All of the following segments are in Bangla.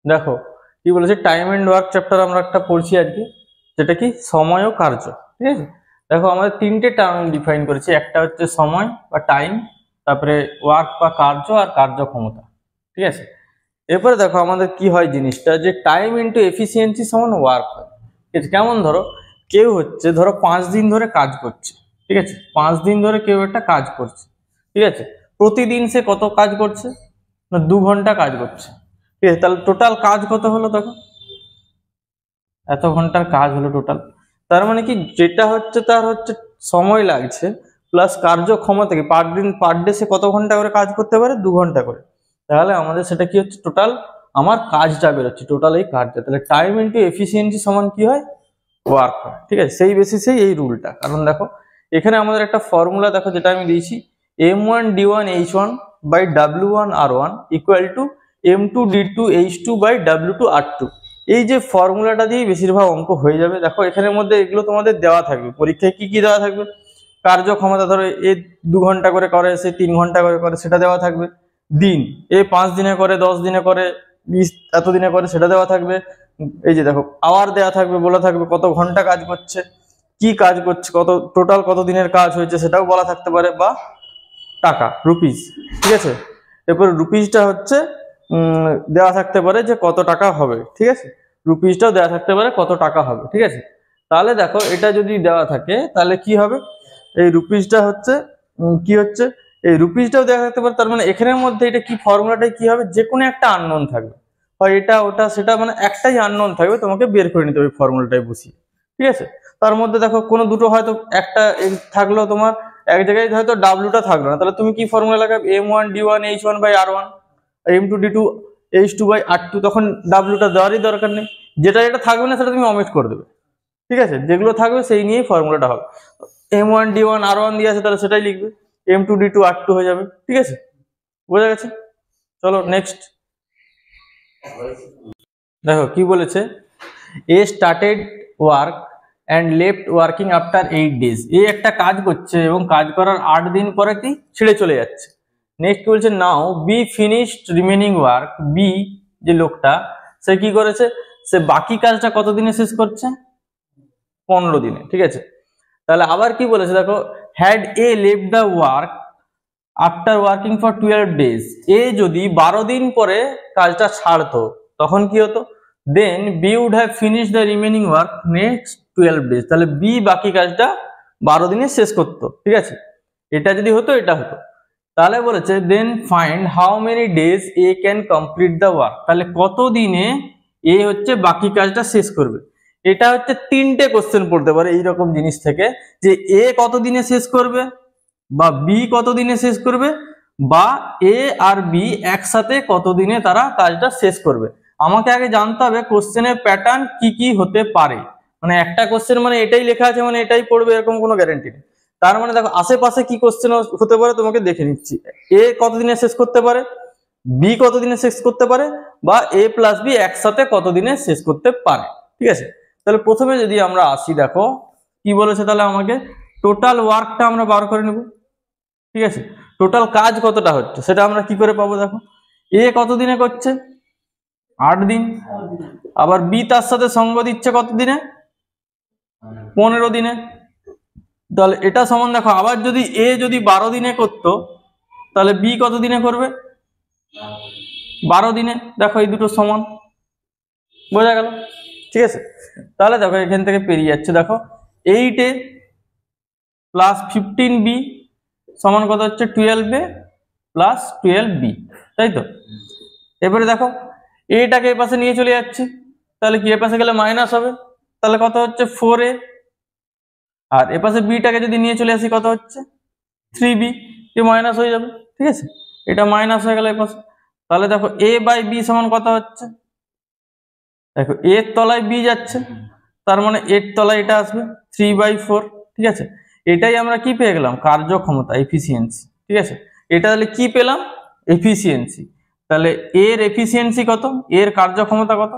দেখো কি বলেছে, টাইম এন্ড ওয়ার্ক চ্যাপ্টার আমরা একটা পড়ছি আজকে, যেটা কি সময় ও কার্য। ঠিক আছে, দেখো আমাদের তিনটে টার্ম ডিফাইন করেছি, একটা হচ্ছে সময় বা টাইম, তারপরে ওয়ার্ক বা কার্য, আর কার্যক্ষমতা। ঠিক আছে, এরপরে দেখো আমাদের কি হয় জিনিসটা, যে টাইম ইন্টু এফিসিয়েন্সি সমান ওয়ার্ক হয়। ঠিক আছে, কেমন ধরো কেউ হচ্ছে ধরো 5 দিন ধরে কাজ করছে। ঠিক আছে, 5 দিন ধরে কেউ একটা কাজ করছে। ঠিক আছে, প্রতিদিন সে কত কাজ করছে না, 2 ঘন্টা কাজ করছে। ঠিক আছে, তাহলে টোটাল কাজ কত হলো দেখো, এত ঘন্টার কাজ হলো টোটাল। তার মানে কি, যেটা হচ্ছে তার হচ্ছে সময় লাগছে প্লাস কার্যক্ষমতা, কি পার ডে সে কত ঘন্টা করে কাজ করতে পারে, 2 ঘন্টা করে। তাহলে আমাদের সেটা কি হচ্ছে, টোটাল আমার কাজটা বেরোচ্ছে, টোটাল এই কাজটা। তাহলে টাইম ইন্টু এফিসিয়েন্সি সমান কি হয়, ওয়ার্ক হয়। ঠিক আছে, সেই বেসিসেই এই রুলটা। কারণ দেখো এখানে আমাদের একটা ফর্মুলা দেখো, যেটা আমি দিয়েছি, m1d1h1/w1r1 ইকুয়াল টু m2d2h2/w2r2। এই যে ফর্মুলাটা দিয়ে বেশিরভাগ অঙ্ক হয়ে যাবে। দেখো এখানের মধ্যে এগুলো তোমাদের দেওয়া থাকবে, পরীক্ষায় কি কি দেওয়া থাকবে, কার্যক্ষমতা ধরো এ 2 ঘন্টা করে করে, সে 3 ঘন্টা করে করে, সেটা দেওয়া থাকবে। দিন এ 5 দিনে করে, 10 দিনে করে, 20 এত দিনে করে, সেটা দেওয়া থাকবে। এই যে দেখো আওয়ার দেওয়া থাকবে, বলা থাকবে কত ঘন্টা কাজ করছে, কি কাজ করছে, কত টোটাল কত দিনের কাজ হয়েছে, সেটাও বলা থাকতে পারে, বা টাকা রুপিস। ঠিক আছে, এরপর রুপিসটা হচ্ছে দেওয়া থাকতে পারে যে কত টাকা হবে। ঠিক আছে, রুপিসটাও দেওয়া থাকতে পারে কত টাকা হবে। ঠিক আছে, তাহলে দেখো এটা যদি দেওয়া থাকে তাহলে কি হবে, এই রুপিসটা হচ্ছে কি হচ্ছে, এই রুপিসটাও দেওয়া থাকতে পারে। তার মানে এখানের মধ্যে এটা কি, ফর্মুলাটাই কি হবে, যে কোনো একটা আননোন থাকবে, হয় এটা ওটা সেটা, মানে একটাই আননোন থাকবে, তোমাকে বের করে নিতে হবে ফর্মুলাটাই বসিয়ে। ঠিক আছে, তার মধ্যে দেখো কোনো দুটো হয়তো একটা থাকলো তোমার, এক জায়গায় হয়তো ডাব্লুটা থাকলো না, তাহলে তুমি কি ফর্মুলা লাগাবে, m1d1h1/r1 m2d2h2/r2, তখন ডাব্লুটা দেওয়ারই দরকার নেই। যেটা যেটা থাকবে না সেটা তুমি অমিট করে দেবে। ঠিক আছে, যেগুলো থাকবে সেই নিয়েই ফর্মুলাটা হবে। m1d1r1 দিয়ে আছে, তাহলে সেটাই লিখবে, m2d2r2 হয়ে যাবে। ঠিক আছে, বোঝা গেছে? চলো নেক্সট দেখো কি বলেছে, A started work and left working after 8 days। A একটা কাজ করছে এবং কাজ করার 8 দিন পরে কি ছেড়ে চলে যাচ্ছে। নেক্সট বলছে, now B finished remaining work. B যে লোকটা, সে কি করেছে, সে বাকি কাজটা কত দিনে শেষ করছে, 15 দিনে। ঠিক আছে, তাহলে আবার কি বলেছে দেখো, had A left the work after working for 12 days। A যদি 12 দিন পরে কাজটা ছাড়তো তখন কি হতো, then B would have finish the remaining work next 12 days। তাহলে বি বাকি কাজটা 12 দিনে শেষ করতো। ঠিক আছে, এটা যদি হতো এটা হতো। তাহলে বলেছে then find how many days A can complete the work. তাহলে কত দিনে এ হচ্ছে বাকি কাজটা শেষ করবে। এটা হচ্ছে 3টে কোশ্চেন পড়তে পারে এইরকম জিনিস থেকে, যে এ কত দিনে শেষ করবে, বা বি কত দিনে শেষ করবে, বা এ আর বি একসাথে কত দিনে তারা কাজটা শেষ করবে। আমাকে আগে জানতে হবে কোশ্চেনের প্যাটার্ন কি কি হতে পারে। মানে একটা কোশ্চেন মানে এটাই লেখা আছে মানে এটাই পড়বে এরকম কোনো গ্যারান্টি নেই। তার মানে দেখো আশেপাশে কি কোশ্চেন হতে পারে তোমাকে দেখে নিচ্ছি। এ কত দিনে শেষ করতে পারে, বি কত দিনে শেষ করতে পারে, বা এ প্লাস বি একসাথে কত দিনে শেষ করতে পারে। ঠিক আছে, তাহলে প্রথমে যদি আমরা আসি, দেখো কি বলেছে, তাহলে আমাকে টোটাল ওয়ার্কটা আমরা বার করে নেব। ঠিক আছে, টোটাল কাজ কতটা হচ্ছে সেটা আমরা কি করে পাবো, দেখো এ কত দিনে করছে, 8 দিন, আবার বি তার সাথে সঙ্গ দিচ্ছে কত দিনে, 15 দিনে। তাহলে এটা সমান দেখো, আবার যদি এ যদি 12 দিনে করতো তাহলে বি কত দিনে করবে, 12 দিনে। দেখো এই দুটো সমান, বোঝা গেল? ঠিক আছে, তাহলে দেখো এখান থেকে পেরিয়ে যাচ্ছে, দেখো 8a প্লাস 15b সমান কত হচ্ছে, 12a প্লাস 12b, তাই তো? এবারে দেখো এটাকে এ পাশে নিয়ে চলে যাচ্ছে, তাহলে কি এ পাশে গেলে মাইনাস হবে, তাহলে কত হচ্ছে 4a, আর এ পাশে বিটাকে যদি নিয়ে চলে আসি কত হচ্ছে 3b, এ মাইনাস হয়ে যাবে। ঠিক আছে, এটা মাইনাস হয়ে গেল এ পাশে। তাহলে দেখো a বাই বি সমান কত হচ্ছে, দেখো এর তলায় বি যাচ্ছে, তার মানে এর তলায় এটা আসবে 3/4। ঠিক আছে, এটাই আমরা কি পেয়ে গেলাম, কার্যক্ষমতা, এফিসিয়েন্সি। ঠিক আছে, এটা তাহলে কি পেলাম, এফিসিয়েন্সি। তাহলে এর এফিসিয়েন্সি কত, এর কার্যক্ষমতা কত,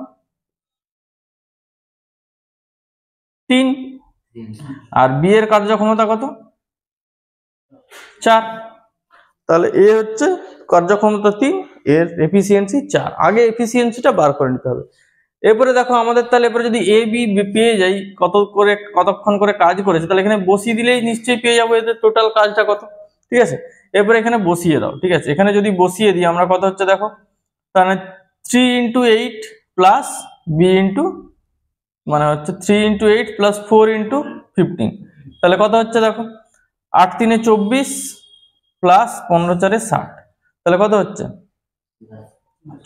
3, আর বি এর কার্যক্ষমতা কত, 4। তাহলে এ হচ্ছে কার্যক্ষমতা 3, এর এফিসিয়েন্সি 4। আগে এফিসিয়েন্সিটা বার করে নিতে হবে। এরপরে দেখো আমাদের তাহলে এরপরে যদি এ বি পেয়ে যাই কতক্ষণ করে কাজ করেছে, তাহলে এখানে বসিয়ে দিলেই নিশ্চয়ই পেয়ে যাবো এদের টোটাল কাজটা কত। ঠিক আছে, এরপরে এখানে বসিয়ে দাও। ঠিক আছে, এখানে যদি বসিয়ে দিই আমরা কত হচ্ছে দেখো, তাহলে 3 × 8 প্লাস বি ইন্টু মানে হচ্ছে 3 × 8 প্লাস 4 × 15, তাহলে কত হচ্ছে দেখো 8 × 3 = 24 প্লাস 15 × 4 = 60, তাহলে কত হচ্ছে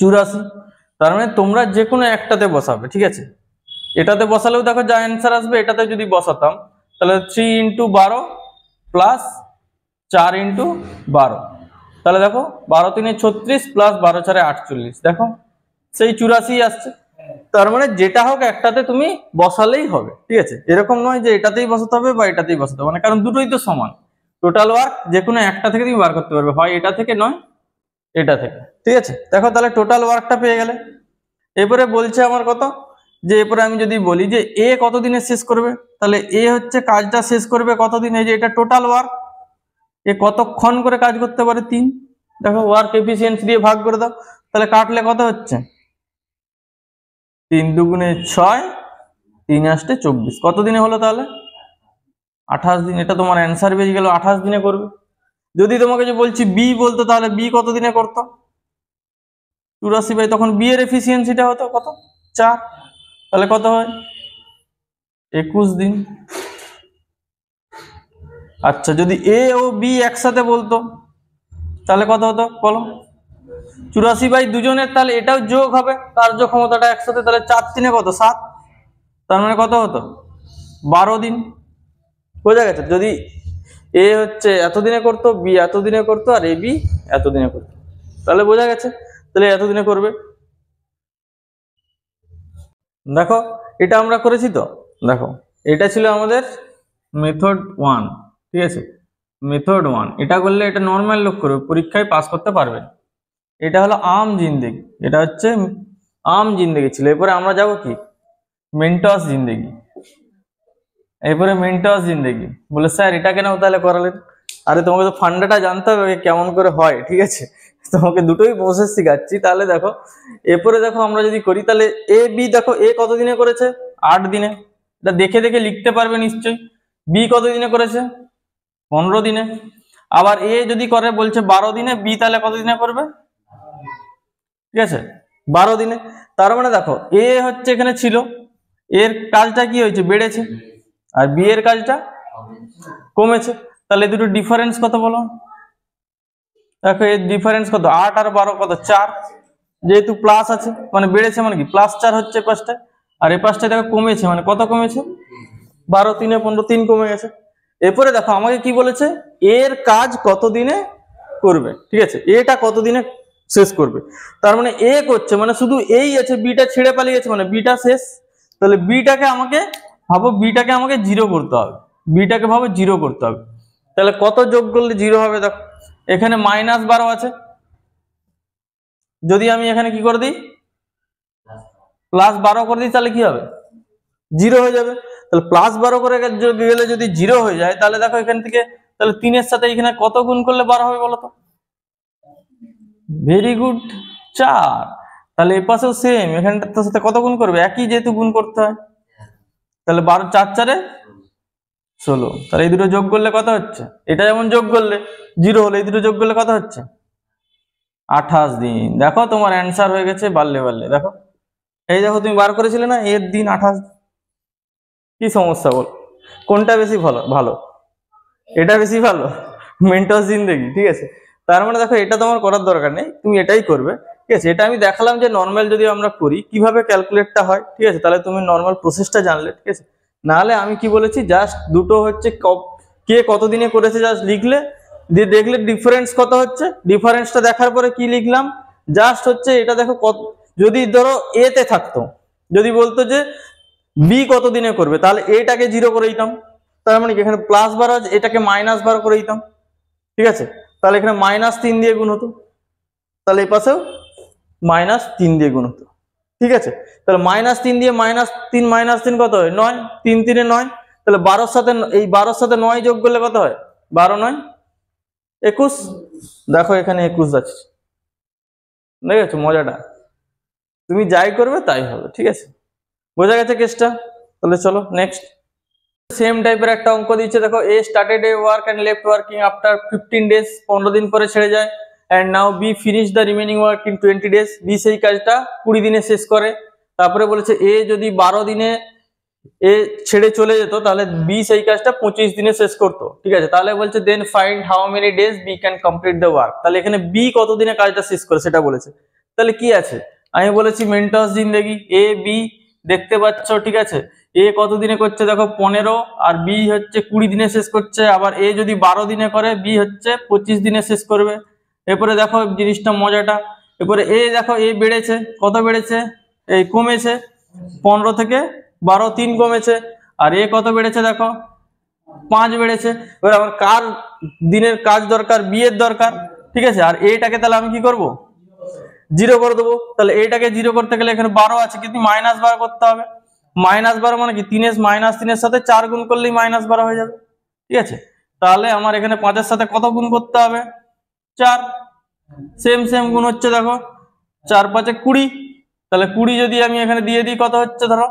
84। তার মানে তোমরা যে কোনো একটাতে বসাবে। ঠিক আছে, এটাতে বসালেও দেখো যা অ্যান্সার আসবে, এটাতে যদি বসাতাম তাহলে 3 × 12 প্লাস 4 × 12, তাহলে দেখো 12 × 3 = 36 প্লাস 12 × 4 = 48, দেখো সেই 84 আসছে। তার মানে যেটা হোক একটাতে তুমি বসালেই হবে। ঠিক আছে, এরকম নয় যে এটাতেই বসাতে হবে বা এটাতেই বসাতে হবে, কারণ দুটোই তো সমান। টোটাল ওয়ার্ক যে কোনো একটা থেকে তুমি বার করতে পারবে, হয় এটা থেকে নয় এটা থেকে। ঠিক আছে, দেখো তাহলে টোটাল ওয়ার্কটা পেয়ে গেলে। এরপরে বলছে আমার কত, যে এরপরে আমি যদি বলি যে এ কত দিনে শেষ করবে, তাহলে এ হচ্ছে কাজটা শেষ করবে কত দিনে, যে এটা টোটাল ওয়ার্ক, এ কতক্ষণ করে কাজ করতে পারে 3। দেখো ওয়ার্ক এফিসিয়েন্সি দিয়ে ভাগ করে দাও, তাহলে কাটলে কত হচ্ছে 3 × 2 = 6, 3 × 8 = 24, কত দিনে হলো তাহলে 28 দিন। এটা তোমার অ্যান্সার বেরিয়ে গেল, 28 দিনে করবে। যদি তোমাকে যে বলছি বি বলতো, তাহলে বি কত দিনে করতো 84 তখন বি এর এফিসিয়েন্সিটা হতো কত 4, তাহলে কত হয় 21 দিন। আচ্ছা, যদি এ ও বি একসাথে বলতো তাহলে কত হতো বলো, 84 দুজনের, তাহলে এটাও যোগ হবে কার্যক্ষমতাটা একসাথে, তাহলে 4 × 3 = কত 7, তার মানে কত হতো 12 দিন। বোঝা গেছে, যদি এ হচ্ছে এতদিনে করতো, বি এতদিনে করতো, আর এ বি এতদিনে করতো, তাহলে বোঝা গেছে, তাহলে এতদিনে করবে। দেখো এটা আমরা করেছি তো, দেখো এটা ছিল আমাদের মেথড 1। ঠিক আছে, মেথড 1 এটা করলে এটা নর্মাল লোক করবে, পরীক্ষায় পাস করতে পারবে। এটা হলো আম জিন্দেগি, এটা হচ্ছে আম জিন্দেগি ছিল। এরপরে আমরা যাব কি মেন্টস জিন্দেগি। এরপরে মেন্টস জিন্দেগি বলে স্যার এটা কেন তাহলে করালেন, আরে তোমাকে তো ফান্ডাটা জানতে হবে কেমন করে হয়। ঠিক আছে, তোমাকে দুটোই প্রসেস শিখাচ্ছি। তাহলে দেখো এরপরে দেখো আমরা যদি করি, তাহলে এ বি দেখো এ কত দিনে করেছে 8 দিনে, এটা দেখে দেখে লিখতে পারবে নিশ্চয়ই। বি কত দিনে করেছে 15 দিনে। আবার এ যদি করে বলছে 12 দিনে, বি তাহলে কত দিনে করবে, ঠিক আছে 12 দিনে। তার মানে দেখো এ হচ্ছে এখানে ছিল, এর কাজটা কি হয়েছে বেড়েছে, আর বি এর কাজটা কমেছে, তাহলে দুটো ডিফারেন্স কত বলো, দেখো এর ডিফারেন্স কত 8 আর 12 কত 4, যেহেতু প্লাস আছে মানে বেড়েছে, মানে কি +4 হচ্ছে পাঁচটা, আর এই পাঁচটা দেখো কমেছে, মানে কত কমেছে 12 3 15, 3 কমে গেছে। এরপরে দেখো আমাকে কি বলেছে, এর কাজ কত দিনে করবে। ঠিক আছে, এটা কত দিনে শেষ করবে, তার মানে এ করছে মানে শুধু এই আছে, বিটা ছেড়ে পালিয়েছে মানে বিটা শেষ। তাহলে বিটাকে আমাকে ভাবো, বিটাকে আমাকে 0 করতে হবে, বিটাকে ভাবো 0 করতে হবে। তাহলে কত যোগ করলে 0 হবে, দেখো এখানে -12 আছে, যদি আমি এখানে কি করে দিই +12 করে দিই, তাহলে কি হবে 0 হয়ে যাবে। তাহলে +12 করে গেলে যদি 0 হয়ে যায়, তাহলে দেখো এখান থেকে তাহলে 3 এর সাথে এখানে কত গুণ করলে 12 হবে বলো তো, ভেরি গুড 4। তাহলে এই পাশেও সেম, এখানটার সাথে কত গুণ করবে, একই যেহেতু গুণ করতে হয়, তাহলে 12 4 4 16, তাহলে এই দুটো যোগ করলে কত হচ্ছে, এটা যেমন যোগ করলে 0 হলো, এই দুটো যোগ করলে কত হচ্ছে 28 দিন। দেখো তোমার অ্যান্সার হয়ে গেছে বাড়লে বাড়লে। দেখো এই দেখো তুমি বার করেছিলে না এর দিন 28, কি সমস্যা বল, কোনটা বেশি ভালো, ভালো এটা বেশি ভালো মেন্টস জিন্দেগি। ঠিক আছে, তার মানে দেখো এটা তোমার করার দরকার নেই, তুমি এটাই করবে। ঠিক আছে, এটা আমি দেখালাম যে নর্মাল যদি আমরা করি কিভাবে ক্যালকুলেটটা হয়। ঠিক আছে, তাহলে তুমি নর্মাল প্রসেসটা জানলে। ঠিক আছে, নাহলে আমি কি বলেছি, জাস্ট দুটো হচ্ছে কে কত দিনে করেছে জাস্ট লিখলে, দিয়ে দেখলে ডিফারেন্স কত হচ্ছে, ডিফারেন্সটা দেখার পরে কি লিখলাম, জাস্ট হচ্ছে এটা দেখো কত, যদি ধরো এ তে থাকতো, যদি বলতো যে বি কত দিনে করবে, তাহলে এটাকে 0 করে দিতাম, তার মানে কি এখানে +12 আছে, এটাকে -12 করে দিতাম। ঠিক আছে, তাহলে এখানে -3 দিয়ে গুণ হতো, তাহলে এই পাশেও -3 দিয়ে গুণ হতো। ঠিক আছে, তাহলে -3 দিয়ে -3 কত হয় 9, 3 3 9, তাহলে 12 সাথে এই 12 সাথে 9 যোগ করলে কত হয় 12 9 21, দেখো এখানে 21 আছে। দেখেছো মজাটা, তুমি যাই করবে তাই হবে, ঠিক আছে, বোঝা গেছে কেসটা? তাহলে চলো নেক্সট। সেম টাইপের একটা অঙ্ক দিচ্ছে, দেখো A started a work and left working after 15 days, 15 দিন পরে ছেড়ে যায়, and now B finish the remaining work in 20 days, B সেই কাজটা 20 দিনে শেষ করে। তারপরে বলেছে এ যদি 12 দিনে এ ছেড়ে চলে যেত তাহলে বি সেই কাজটা 25 দিনে শেষ করতো, ঠিক আছে। তাহলে বলছে then find how many days B can complete the work. তাহলে এখানে বি কত দিনে কাজটা শেষ করে সেটা বলেছে। তাহলে কি আছে, আমি বলেছি মেন্টস জিন্দেগি, এ বি দেখতে পাচ্ছ, ঠিক আছে। এ কত দিনে করছে দেখো 15, আর বি হচ্ছে 20 দিনে শেষ করছে। আবার এ যদি 12 দিনে করে, বি হচ্ছে 25 দিনে শেষ করবে। এরপরে দেখো জিনিসটা মজাটা, এরপরে এ দেখো এ বেড়েছে, কত বেড়েছে, এই কমেছে 15 থেকে 12, 3 কমেছে। আর এ কত বেড়েছে দেখো 5 বেড়েছে। এবার আমার কার দিনের কাজ দরকার, বি এর দরকার, ঠিক আছে। আর এটাকে তাহলে আমি কি করব, 0 করে দেবো। তাহলে এটাকে 0 করতে গেলে এখানে 12 আছে, কিন্তু -12 করতে হবে। -12 মানে কি, 3 -3 এর সাথে 4 গুণ করলেই -12 হয়ে যাবে, ঠিক আছে। তাহলে আমার এখানে 5 এর সাথে কত গুণ করতে হবে, 4, সেম সেম গুণ হচ্ছে দেখো, 4 5 20। তাহলে 20 যদি আমি এখানে দিয়ে দিই কত হচ্ছে, ধরো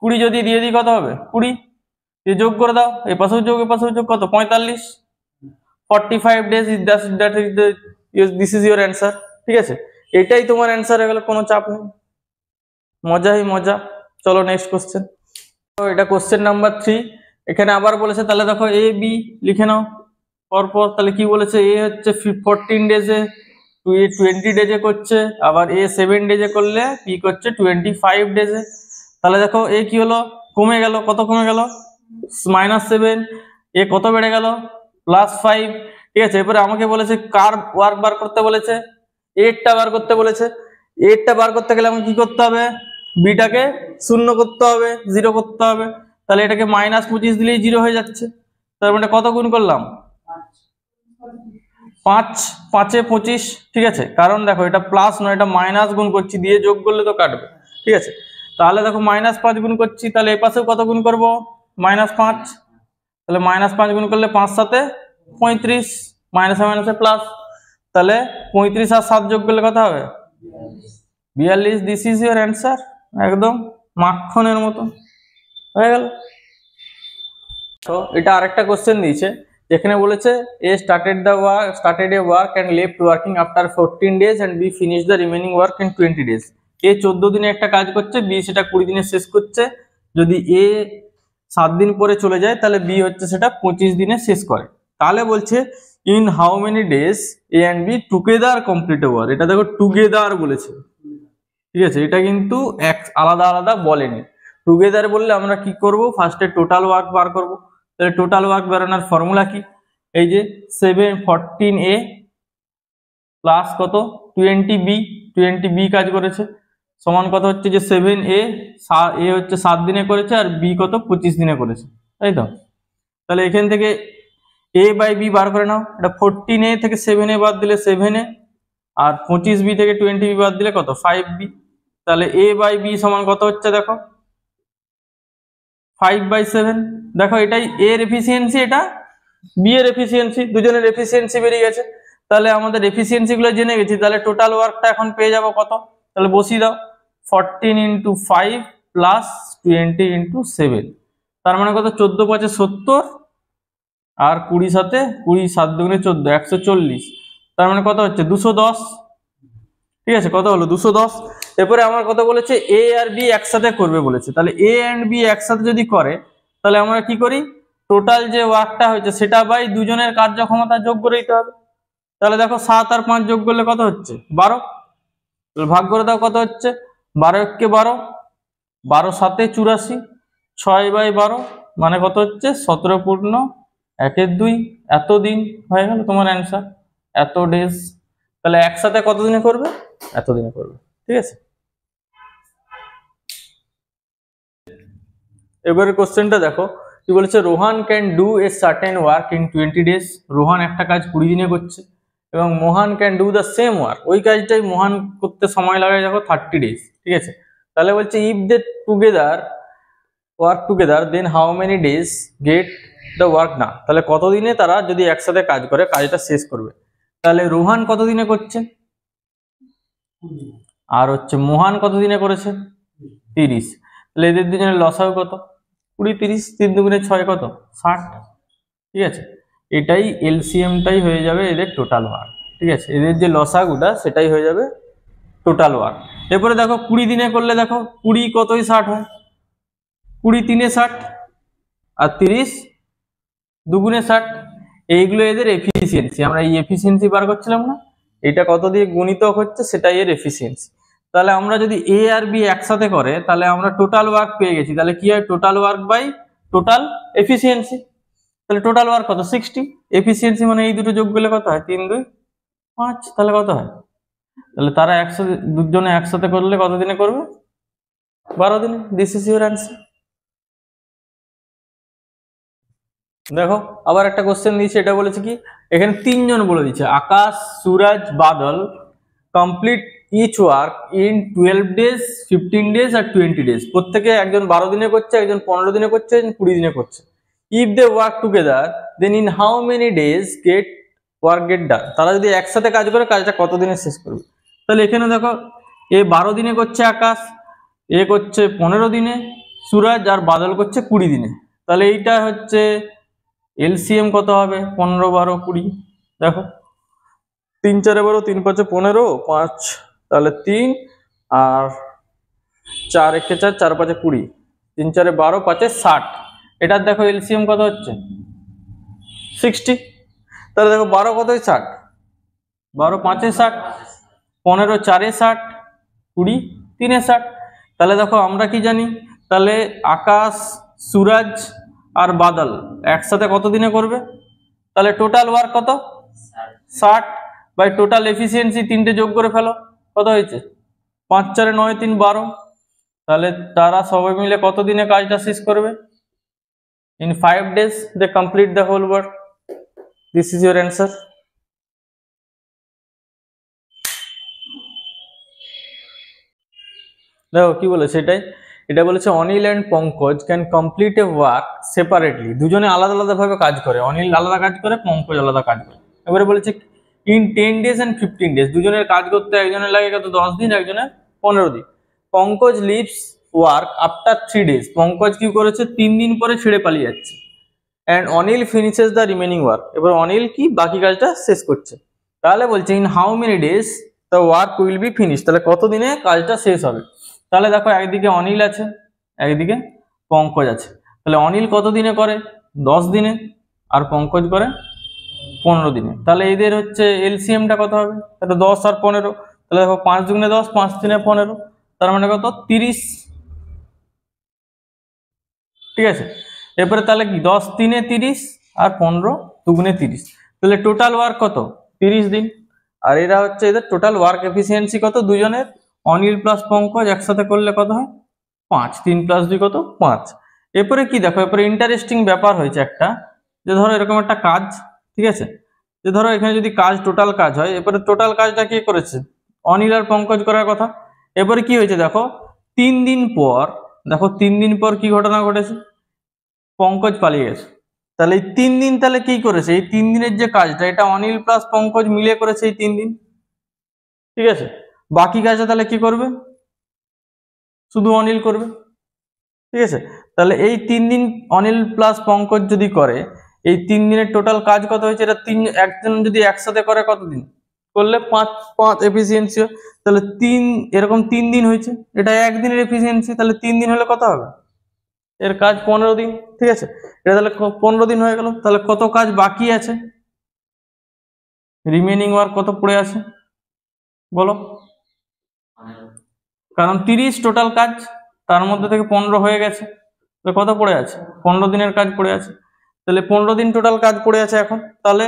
20 যদি দিয়ে দিই কত হবে, 20 দিয়ে যোগ করে দাও, এই পাশেও যোগ এই পাশেও যোগ, কত 45, 45 days is that is this is your answer, ঠিক আছে। এটাই তোমার অ্যান্সার হয়ে গেল, কোনো চাপ নেই, মজাই মজা। চলো নেক্সট কোশ্চেন। তো এটা কোশ্চেন নাম্বার 3। এখানে আবার বলেছে, তাহলে দেখো এ বি লিখে নাও পরপর। তাহলে কি বলেছে, এ হচ্ছে 14 ডেজে, 20 ডেজে করছে, আবার এ 7 ডেজে করলে বি করছে 25 ডেজে। তাহলে দেখো এ কি হলো, কমে গেল, কত কমে গেল, -7, এ কত বেড়ে গেল, +5, ঠিক আছে। এরপরে আমাকে বলেছে কার ওয়ার্ক বার করতে বলেছে, এরটা বার করতে বলেছে। এরটা বার করতে গেলে আমাকে কি করতে হবে, বিটাকে 0 করতে হবে, 0 করতে হবে। তাহলে এটাকে -25 দিলেই 0 হয়ে যাচ্ছে। তার মানে কত গুণ করলাম, 5, 5 এ 25, ঠিক আছে। কারণ দেখো এটা প্লাস নয়, এটা মাইনাস গুণ করছি, দিয়ে যোগ করলে তো কাটবে, ঠিক আছে। তাহলে দেখো -5 গুণ করছি, তাহলে এই পাশেও কত গুণ করবো, -5। তাহলে -5 গুণ করলে 5 7 35, মাইনাসে মাইনাসে প্লাস। তাহলে 35 আর 7 যোগ করলে কত হবে, 42। দিস ইজ ইউর অ্যান্সার, একদম মাখনের মতো হয়ে গেল। তো এটা আরেকটা কোশ্চেন দিয়েছে, যেখানে বলেছে A started a work and left working after 14 days and B finish the remaining work in 20 days. A 14 দিনে একটা কাজ করছে, বি সেটা 20 দিনে শেষ করছে। যদি এ 7 দিন পরে চলে যায় তাহলে বি হচ্ছে সেটা 25 দিনে শেষ করে। তাহলে বলছে in how many days A and B together complete work. এটা দেখো টুগেদার বলেছে, ঠিক আছে, এটা কিন্তু এক আলাদা আলাদা বলেনি। টুগেদার বললে আমরা কি করব, ফার্স্টে টোটাল ওয়ার্ক বার করব। তাহলে টোটাল ওয়ার্ক বেরোনোর ফর্মুলা কি, এই যে 14a প্লাস কত 20b, 20b কাজ করেছে সমান কত হচ্ছে যে 7a, এ হচ্ছে 7 দিনে করেছে আর বি কত 25 দিনে করেছে, তাই তো। তাহলে এখান থেকে a বাই বি বার করে নাও। এটা 14a থেকে 7a বাদ দিলে 7a, আর 25b থেকে 20b বাদ দিলে কত 5b। তাহলে a বাই বি সমান কত হচ্ছে দেখো 5/7। দেখো এটাই a এর এফিসিয়েন্সি, এটা বি এর এফিসিয়েন্সি, দুজনের এফিসিয়েন্সি বেরিয়ে গেছে। তাহলে আমাদের এফিসিয়েন্সি গুলো জেনে গেছি, তাহলে টোটাল ওয়ার্কটা এখন পেয়ে যাবো কত, তাহলে বসিয়ে দাও 14 × 5 প্লাস 20 × 7, তার মানে কত 14 5 70, আর 20 7 20, 7 2 14, 140, তার মানে কত হচ্ছে 210, ঠিক আছে। কত হলো 210। এরপরে আমার কত বলেছে, এ আর বি একসাথে করবে বলেছে। তাহলে এ এন্ড বি একসাথে যদি করে তাহলে আমরা কি করি, টোটাল যে ওয়ার্কটা হয়েছে সেটা বাই দুজনের কার্যক্ষমতা যোগ করে দিতে হবে। তাহলে দেখো 7 আর 5 যোগ করলে কত হচ্ছে 12, ভাগ করে দাও কত হচ্ছে 12 × 12, 12 7 84, 6/12 মানে কত হচ্ছে 17 পূর্ণ 1/2, এত দিন হয়ে গেল তোমার অ্যান্সার, এত ডেজ। তাহলে একসাথে কত দিনে করবে, এত দিনে করবে, ঠিক আছে। এবারে কোশ্চেনটা দেখো কি বলেছে, Rohan can do a certain work in 20 days. Rohan একটা কাজ 20 দিনে করছে, এবং Mohan can do the same work, ওই কাজটাই মোহন করতে সময় লাগে দেখো 30 ডেজ, ঠিক আছে। তাহলে বলছে if they together work together then how many days get the work done. তাহলে কতদিনে তারা যদি একসাথে কাজ করে কাজটা শেষ করবে। তাহলে রোহান কত দিনে করছে, আর হচ্ছে মোহন কত দিনে করেছে 30। তাহলে এদের দুজনের লসাগু কত 20 30 3 দুগুণে 6 কত 60। ঠিক আছে, এটাই এলসিএমটাই হয়ে যাবে এদের টোটাল ওয়ার্ক। ঠিক আছে, এদের যে লসাগুটা সেটাই হয়ে যাবে টোটাল ওয়ার্ক। এরপরে দেখো 20 দিনে করলে দেখো 20 কতই 60 হয়, 20 3 60 আর 30 দুগুণে 60। এইগুলো এদের এফিসিয়েন্সি, আমরা এই এফিসিয়েন্সি বার করছিলাম না, এটা কত দিয়ে গুণিতক হচ্ছে সেটাই এর এফিসিয়েন্সি। তাহলে আমরা যদি এ আর বি একসাথে করে তাহলে আমরা টোটাল ওয়ার্ক পেয়ে গেছি। তাহলে কি হয়, total work by total efficiency. তাহলে টোটাল ওয়ার্ক কত 60, এফিসিয়েন্সি মানে এই দুটো যোগ করলে কত হয় 3 2 5, তাহলে কত হয়, তাহলে তারা একসাথে দুজনে একসাথে করলে কত দিনে করবে 12 দিনে। This is your answer. দেখো আবার একটা কোশ্চেন দিয়েছে, এটা বলেছে কি এখানে 3 জন বলে দিচ্ছে Akash Suraj Badal complete each work in 12 days 15 days আর 20 ডেজ। প্রত্যেকে একজন 12 দিনে করছে, একজন 15 দিনে করছে, একজন 20 দিনে করছে। If they work together then in how many days work get done. তারা যদি একসাথে কাজ করে কাজটা কত দিনে শেষ করবে। তাহলে এখানে দেখো এ 12 দিনে করছে আকাশ, এ করছে 15 দিনে সুরজ, আর বাদল করছে 20 দিনে। তাহলে এইটা হচ্ছে এলসিএম কত হবে 15 12 20। দেখো 3 4 12 3 5 15 5, তাহলে 3 আর 4 1 4 4 5 20, 3 4 12 5 60। এটার দেখো এলসিএম কত হচ্ছে 60। তাহলে দেখো 12 কতই 60, 12 5 60, 15 4 60, 20 3 60। তাহলে দেখো আমরা কি জানি, তাহলে আকাশ সুরজ আর বাদল একসাথে কত দিনে করবে, তাহলে টোটাল ওয়ার্ক কত 60 বাই টোটাল এফিসিয়েন্সি, তিনটে যোগ করে ফেলো কত হয়েছে 5 4 9 3 12। তাহলে তারা সবাই মিলে কত দিনে কাজটা শেষ করবে, in 5 days they complete the whole work. This is your answer. দেখো কি বলেছে এটাই, এটা বলেছে Anil and Pankaj can complete a work separately. দুজনে আলাদা আলাদা ভাবে কাজ করে, অনিল আলাদা কাজ করে, পঙ্কজ আলাদা কাজ করে। এবারে বলেছে ইন 10 days and 15 days, দুজনের কাজ করতে একজনের লাগে কত 10 দিন, একজনের 15 দিন। Pankaj leaves work after 3 days, Pankaj কি করেছে 3 দিন পরে ছেড়ে পালিয়ে যাচ্ছে। And Anil finishes the remaining work, এবার অনিল কি বাকি কাজটা শেষ করছে। তাহলে বলছে in how many days the work will be finish, তাহলে কত দিনে কাজটা শেষ হবে। তাহলে দেখো একদিকে অনিল আছে, একদিকে পঙ্কজ আছে। তাহলে অনিল কত দিনে করে 10 দিনে, আর পঙ্কজ করে 15 দিনে। তাহলে এদের হচ্ছে এলসিএমটা কত হবে, তাহলে 10 আর 15। তাহলে দেখো 5 দুগুণে 10, 5 3 15, তার মানে কত 30। ঠিক আছে, এরপরে তাহলে কি 10 3 30 আর 15 দুগুণে 30, তাহলে টোটাল ওয়ার্ক কত 30 দিন। আর এরা হচ্ছে এদের টোটাল ওয়ার্ক এফিসিয়েন্সি কত, দুজনের অনিল প্লাস পঙ্কজ একসাথে করলে কত হয় 5, 3 + 2 কত 5। এরপরে কি দেখো, এরপরে ইন্টারেস্টিং ব্যাপার হয়েছে একটা, যে ধরো এরকম একটা কাজ, ঠিক আছে, যে ধরো এখানে যদি কাজ টোটাল কাজ হয়, এরপরে টোটাল কাজটা কে করেছে অনিল আর পঙ্কজ করার কথা। এরপরে কি হয়েছে দেখো 3 দিন পর, দেখো 3 দিন পর কি ঘটনা ঘটেছে, পঙ্কজ পালিয়ে গেছে। তাহলে এই 3 দিন তাহলে কি করেছে, এই 3 দিনের যে কাজটা এটা অনিল প্লাস পঙ্কজ মিলে করেছে এই 3 দিন। ঠিক আছে, বাকি কাজটা তাহলে কি করবে, শুধু অনিল করবে। ঠিক আছে, তাহলে এই 3 দিন অনিল প্লাস পঙ্কজ যদি করে, এই 3 দিনের টোটাল কাজ কত হয়েছে, এটা একজন যদি একসাথে করে কত দিন করলে 5 5 এফিসিয়েন্সি, তাহলে 3 এরকম 3 দিন হয়েছে, এটা একদিনের এফিসিয়েন্সি, তাহলে 3 দিন হলে কত হবে, এর কাজ 15 দিন। ঠিক আছে, এটা তাহলে 15 দিন হয়ে গেল। তাহলে কত কাজ বাকি আছে, রিমেনিং ওয়ার্ক কত পড়ে আছে বলো, কারণ 30 টোটাল কাজ, তার মধ্যে থেকে 15 হয়ে গেছে, তাহলে কত পড়ে আছে 15 দিনের কাজ পড়ে আছে। তাহলে 15 দিন টোটাল কাজ পড়ে আছে এখন। তাহলে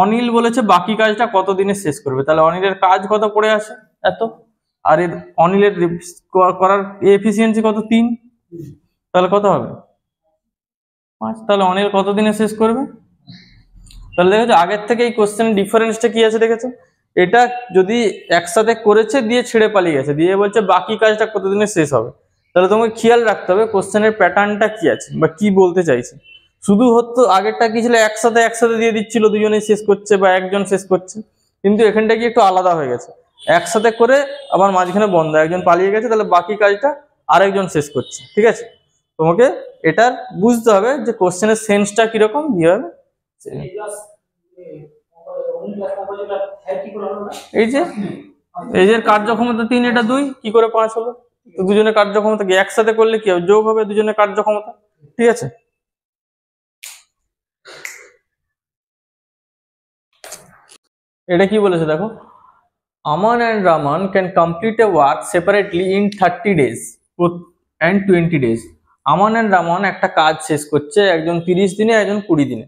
অনিল বলেছে বাকি কাজটা কত দিনে শেষ করবে, তাহলে অনিলের কাজ কত পড়ে আছে এত, আর এর অনিলের করার এফিসিয়েন্সি কত 3, তাহলে কত হবে 5। তাহলে অনিল কত দিনে শেষ করবে। তাহলে দেখেছো আগের থেকে এই কোশ্চেনের ডিফারেন্সটা কি আছে দেখেছো, এটা যদি একসাথে করেছে দিয়ে ছেড়ে পালিয়ে গেছে, দিয়ে বলছে বাকি কাজটা কতদিনে শেষ হবে। তাহলে তোমাকে খেয়াল রাখতে হবে কোশ্চেনের প্যাটার্নটা কি আছে বা কি বলতে চাইছে। শুধু হতো আগেরটা কি ছিল, একসাথে দিয়ে দিচ্ছিল দুজনেই শেষ করছে বা একজন শেষ করছে, কিন্তু এখানটা কি একটু আলাদা হয়ে গেছে। একসাথে করে আবার মাঝখানে বন্ধ, একজন পালিয়ে গেছে, তাহলে বাকি কাজটা আরেকজন শেষ করছে। ঠিক আছে, তোমাকে এটার বুঝতে হবে যে কোশ্চেনের সেন্সটা কিরকম দিয়ে হবে। এই যে এই যে কার্যক্ষমতা 3, এটা 2, কি করে 5 হলো? তো দুজনের কার্যক্ষমতা কি একসাথে করলে কি হবে? যোগ হবে দুজনের কার্যক্ষমতা। ঠিক আছে, এটা কি বলেছে দেখো, Aman and Raman can complete a work separately in 30 days and 20 days। Aman and Raman একটা কাজ শেষ করছে, একজন 30 দিনে, একজন 20 দিনে।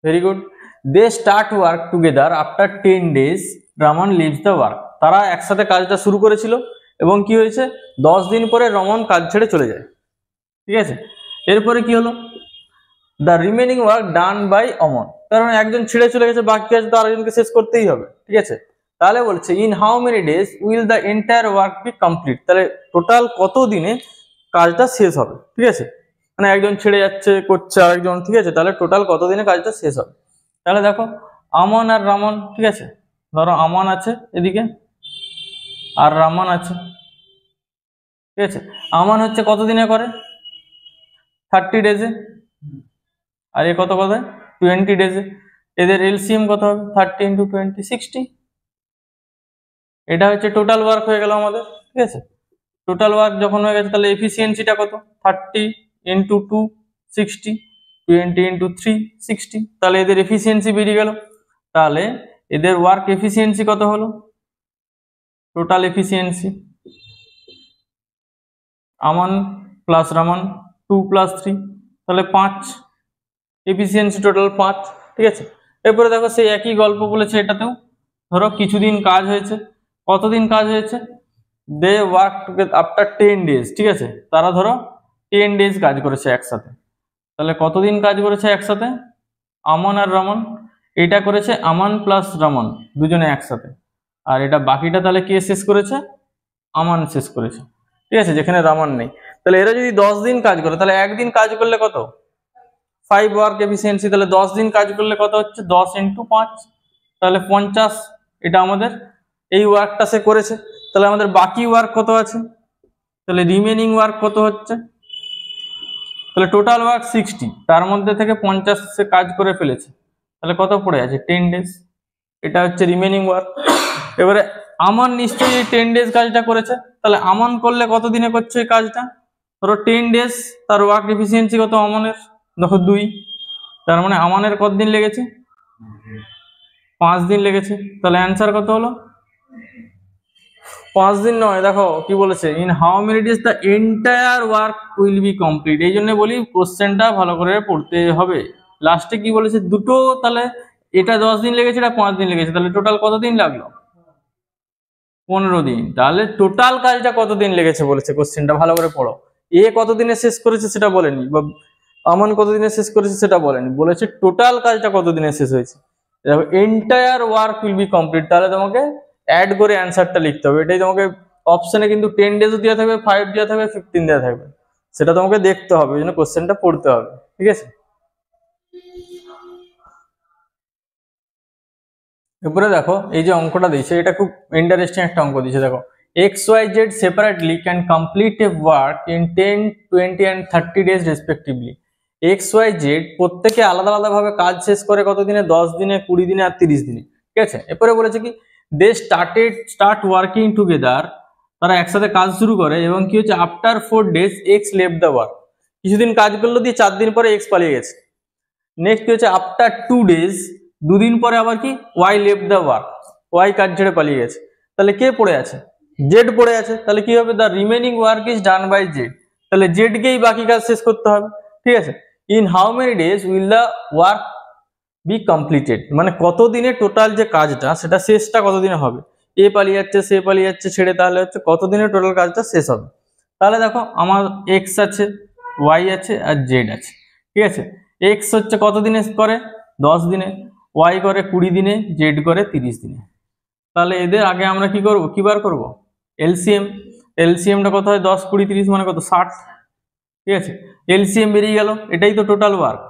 Very good. They start work together after 10 days, Raman leaves the work. তারা একসাথে কাজটা শুরু করেছিল এবং কি হয়েছে, 10 দিন পরে রমন কাজ ছেড়ে চলে যায়। ঠিক আছে, এরপরে কি হলো, the remaining work done by Aman, কারণ একজন ছেড়ে চলে গেছে, বাকি কাজ তো আরেকজনকে শেষ করতেই হবে। ঠিক আছে, তাহলে বলছে in how many days will the entire work be complete, তাহলে টোটাল কত দিনে কাজটা শেষ হবে। ঠিক আছে, মানে একজন ছেড়ে যাচ্ছে, করছে আরেকজন। ঠিক আছে, তাহলে টোটাল কত দিনে কাজটা শেষ হবে। তাহলে দেখো আমান আর রামান, ঠিক আছে, ধরো আমান আছে এদিকে আর রামান আছে। ঠিক আছে, আমান হচ্ছে কত দিনে করে, 30 ডেজে, আর এ কত কথা 20 ডেজে। এদের এলসিএম কত হবে, 30 × 20 60। এটা হচ্ছে টোটাল ওয়ার্ক হয়ে গেল আমাদের। ঠিক আছে, টোটাল ওয়ার্ক যখন হয়ে গেছে, তাহলে এফিসিয়েন্সিটা কত, 30 × 2 60, 20 × 3 60। তাহলে এদের এফিসিয়েন্সি বেরিয়ে গেল। তাহলে এদের ওয়ার্ক এফিসিয়েন্সি কত হলো, টোটাল এফিসিয়েন্সি আমান প্লাস রামান 2 + 3, তাহলে 5, এফিসিয়েন্সি টোটাল 5। ঠিক আছে, এরপরে দেখো সেই একই গল্প বলেছে এটাতেও। ধরো কিছুদিন কাজ হয়েছে, কতদিন কাজ হয়েছে, they work together after 10 days। ঠিক আছে, তারা ধরো 10 days কাজ করেছে একসাথে। তাহলে কতদিন কাজ করেছে একসাথে, আমান আর রামান, এটা করেছে আমান প্লাস রামান দুজনে একসাথে, আর এটা বাকিটা তাহলে কে শেষ করেছে, আমান শেষ করেছে। ঠিক আছে, যেখানে রামান নেই। তাহলে এরা যদি 10 দিন কাজ করে, তাহলে একদিন কাজ করলে কত, 5 ওয়ার্ক এফিসিয়েন্সি। তাহলে 10 দিন কাজ করলে কত হচ্ছে, 10 × 5, তাহলে 50। এটা আমাদের এই ওয়ার্কটা সে করেছে। তাহলে আমাদের বাকি ওয়ার্ক কত আছে, তাহলে রিমেনিং ওয়ার্ক কত হচ্ছে, তাহলে টোটাল ওয়ার্ক 60, তার মধ্যে থেকে 50 সে কাজ করে ফেলেছে, তাহলে কত পড়ে আছে, 10 days। এটা হচ্ছে রিমেনিং ওয়ার্ক। এবারে আমান নিশ্চয়ই এই 10 days কাজটা করেছে, তাহলে আমান করলে কত দিনে করছে এই কাজটা, ধরো 10 days, তার ওয়ার্ক এফিসিয়েন্সি কত আমানের, দেখো 2, তার মানে আমানের কত দিন লেগেছে, 5 দিন লেগেছে। তাহলে অ্যান্সার কত হলো, 5 দিন নয়, দেখো কি বলেছে, in how many days the entire work will B complete. এই জন্য বলি কোশ্চেনটা ভালো করে পড়তে হবে। লাস্টে কি বলেছে, দুটো, তাহলে এটা 10 দিন লেগেছে, এটা 5 দিন লেগেছে, তাহলে টোটাল কত দিন লাগলো, 15 দিন। তাহলে টোটাল কাজটা কত দিন লেগেছে বলেছে, কোশ্চেনটা ভালো করে পড়ো। এ কত দিনে শেষ করেছে সেটা বলেনি, বা আমান কত দিনে শেষ করেছে সেটা বলেনি, বলেছে টোটাল কাজটা কত দিনে শেষ হয়েছে। দেখো entire work will B complete, তাহলে তোমাকে অ্যাড করে অ্যান্সারটা লিখতে হবে। এটাই তোমাকে অপশনে কিন্তু 10 ডেজও দেওয়া থাকবে, 5 দেওয়া থাকবে, 15 দেওয়া থাকবে, সেটা তোমাকে দেখতে হবে, ওই জন্য কোশ্চেনটা পড়তে হবে। ঠিক আছে, এরপরে দেখো এই যে অঙ্কটা দিয়েছে, এটা খুব ইন্টারেস্টিং একটা অঙ্ক দিয়েছে। দেখো XYZ separately can complete a work in 10, 20 and 30 days respectively. XYZ প্রত্যেকে আলাদা আলাদা ভাবে কাজ শেষ করে কত দিনে, 10 দিনে, 20 দিনে আর 30 দিনে। ঠিক আছে, এরপরে বলেছে কি, দে স্টার্ট ওয়ার্কিং টুগেদার, তারা একসাথে কাজ শুরু করে, এবং কি হচ্ছে, after 4 days X left the work, কিছুদিন কাজ করলো দিয়ে 4 দিন পরে X পালিয়ে গেছে। নেক্সট কি হচ্ছে, আফটার 2 days, 2 দিন পরে আবার কি, Y left the work, Y কাজ ছেড়ে পালিয়ে গেছে। তাহলে কে পড়ে আছে, Z পড়ে আছে। তাহলে কি হবে, the remaining work is done by Z, তাহলে Z কেই বাকি কাজ শেষ করতে হবে। ঠিক আছে, in how many days will the work be completed, মানে কত দিনে টোটাল যে কাজটা সেটা শেষটা কত দিনে হবে, এ পালিয়ে যাচ্ছে, সে পালিয়ে যাচ্ছে ছেড়ে, তাহলে হচ্ছে কত দিনে টোটাল কাজটা শেষ হবে। তাহলে দেখো আমার X আছে, Y আছে আর Z আছে। ঠিক আছে, X হচ্ছে কত দিনে করে, 10 দিনে, Y করে 20 দিনে, Z করে 30 দিনে। তাহলে এদের আগে আমরা কি করব, কি বার করব, এলসিএম। এলসিএমটা কত হয়, 10, 20, 30 মানে কত, 60। ঠিক আছে, এলসিএম বেরিয়ে গেল, এটাই তো টোটাল ওয়ার্ক।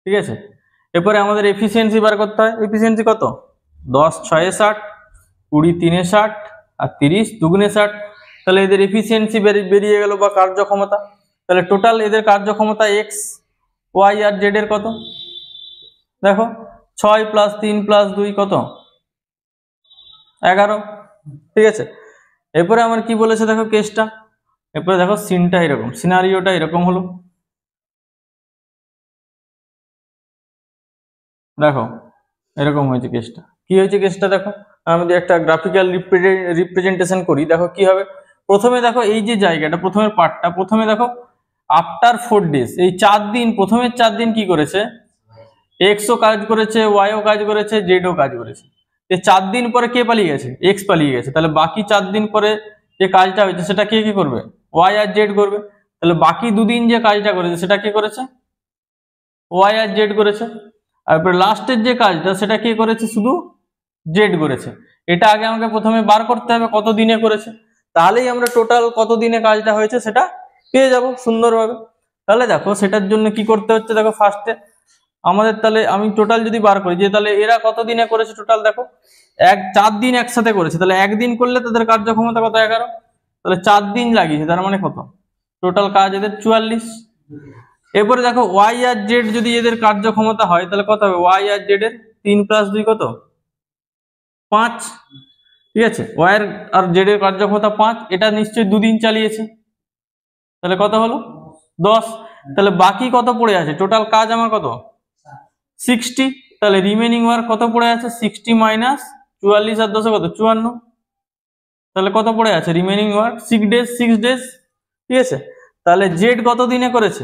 ঠিক আছে, এরপরে আমাদের এফিসিয়েন্সি বার করতে হয়। এফিসিয়েন্সি কত, 10, 6, 60, 20 3 60 আর 30 2 60। তাহলে এদের এফিসিয়েন্সি বেরিয়ে গেল বা কার্যক্ষমতা। তাহলে টোটাল এদের কার্যক্ষমতা এক্স ওয়াই আর জেড এর কত? দেখো 6 + 3 + 2 কত? 11। ঠিক আছে, এরপরে আমার কি বলেছে দেখো কেসটা, এরপরে দেখো সিনটা এরকম, সিনারিওটা এরকম হলো। দেখো এরকম হয়েছে কেসটা। কি হয়েছে কেসটা দেখো, আমি যদি একটা গ্রাফিক্যাল রিপ্রেজেন্টেশন করি, দেখো কি হবে। প্রথমে দেখো এই যে জায়গাটা, প্রথমের পার্টটা, প্রথমে দেখো আফটার 4 ডেজ, এই 4 দিন, প্রথমের 4 দিন কি করেছে, এক্সও কাজ করেছে, ওয়াইও কাজ করেছে, জেডও কাজ করেছে। এই 4 দিন পরে কে পালিয়ে গেছে, এক্স পালিয়ে গেছে। তাহলে বাকি 4 দিন পরে যে কাজটা হয়েছে সেটা কে কি করবে, ওয়াই আর জেড করবে। তাহলে বাকি দুদিন যে কাজটা করেছে সেটা কে করেছে, ওয়াই আর জেড করেছে। আর লাস্টের যে কাজটা সেটা কে করেছে, শুধু জেড করেছে। এটা আগে আমাকে প্রথমে বার করতে হবে কত দিনে করেছে, তাহলেই আমরা টোটাল কত দিনে কাজটা হয়েছে সেটা পেয়ে যাব সুন্দরভাবে। তাহলে দেখো সেটার জন্য কি করতে হচ্ছে, দেখো ফার্স্টে আমাদের, তাহলে আমি টোটাল যদি বার করি যে তাহলে এরা কত দিনে করেছে, টোটাল দেখো 4 দিন একসাথে করেছে। তাহলে একদিন করলে তাদের কার্যক্ষমতা কত, 11। তাহলে 4 দিন লাগিয়েছে, তার মানে কত, টোটাল কাজ এদের 44। এরপরে দেখো ওয়াই আর জেড যদি এদের কার্যক্ষমতা হয় তাহলে কত হবে, ওয়াই আর জেড এর 3 + 2 কত, 5। ঠিক আছে, ওয়াই আর জেড এর কার্যক্ষমতা 5, এটা নিশ্চয়ই 2 দিন চালিয়েছে, তাহলে কত হলো 10। তাহলে বাকি কত পড়ে আছে, টোটাল কাজ আমার কত 60। তাহলে রিমেনিং ওয়ার্ক কত পড়ে আছে, 60 - 44 আর 10 কত, 54। তাহলে কত পড়ে আছে রিমেনিং ওয়ার্ক, 6 ডেজ, 6 ডেজ। ঠিক আছে, তাহলে জেড কত দিনে করেছে,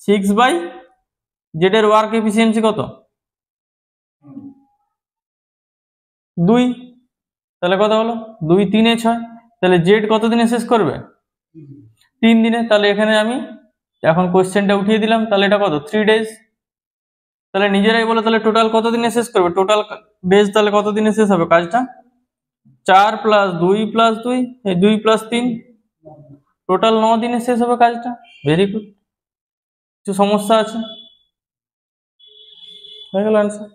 6 জেড এর ওয়ার্ক এফিসিয়েন্সি কত, 2। তাহলে কত হলো, 2 3 6। তাহলে জেড কত দিনে শেষ করবে, 3 দিনে। তাহলে এখানে আমি এখন কোশ্চেনটা উঠিয়ে দিলাম, তাহলে এটা কত, 3 ডেজ। তাহলে নিজেরাই বলো, তাহলে টোটাল কত দিনে শেষ করবে, টোটাল ডেজ তাহলে কত দিনে শেষ হবে কাজটা, 4 + 2 + 2, এই 2 + 3, টোটাল 9 দিনে শেষ হবে কাজটা। Very good. কিছু সমস্যা আছে, হয়ে গেল অ্যান্সার।